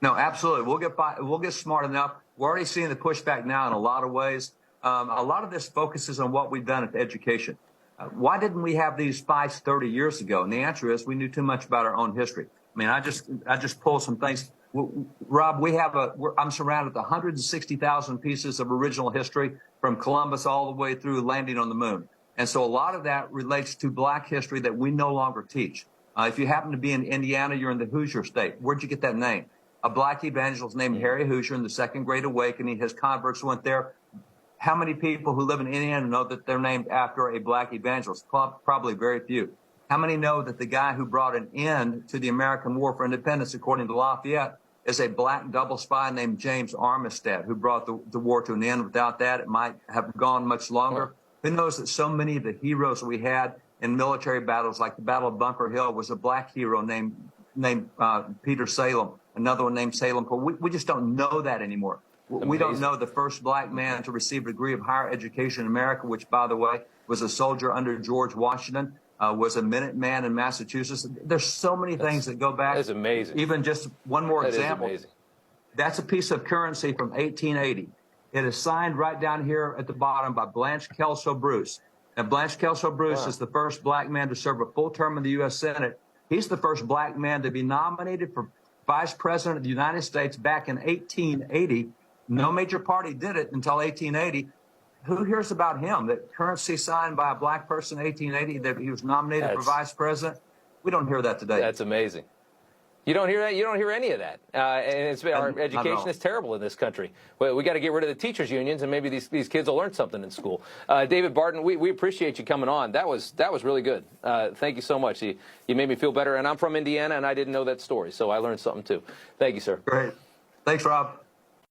No, absolutely. We'll get smart enough. We're already seeing the pushback now in a lot of ways. A lot of this focuses on what we've done at education. Why didn't we have these fights 30 years ago? And the answer is we knew too much about our own history. I mean, I just pulled some things. Rob, I'm surrounded with 160,000 pieces of original history from Columbus all the way through landing on the moon. And so a lot of that relates to black history that we no longer teach. If you happen to be in Indiana, you're in the Hoosier state. Where'd you get that name? A black evangelist named Harry Hoosier in the Second Great Awakening. His converts went there. How many people who live in Indiana know that they're named after a black evangelist? Probably very few. How many know that the guy who brought an end to the American War for Independence, according to Lafayette, is a black double spy named James Armistead, who brought the war to an end? Without that, it might have gone much longer. Who knows that so many of the heroes we had in military battles, like the Battle of Bunker Hill, was a black hero named Peter Salem, another one named Salem. We just don't know that anymore. Amazing. We don't know the first black man to receive a degree of higher education in America, which, by the way, was a soldier under George Washington, was a Minuteman in Massachusetts. There's so many things that go back. That's amazing. Even just one more example. Is amazing. That's a piece of currency from 1880. It is signed right down here at the bottom by Blanche Kelso Bruce. And Blanche Kelso Bruce is the first black man to serve a full term in the U.S. Senate. He's the first black man to be nominated for vice president of the United States back in 1880. No major party did it until 1880. Who hears about him? That currency signed by a black person in 1880, that he was nominated for vice president? We don't hear that today. That's amazing. You don't hear that? You don't hear any of that. And our education is terrible in this country. We got to get rid of the teachers' unions, and maybe these kids will learn something in school. David Barton, we appreciate you coming on. That was really good. Thank you so much. You made me feel better. And I'm from Indiana, and I didn't know that story, so I learned something too. Thank you, sir. Great. Thanks, Rob.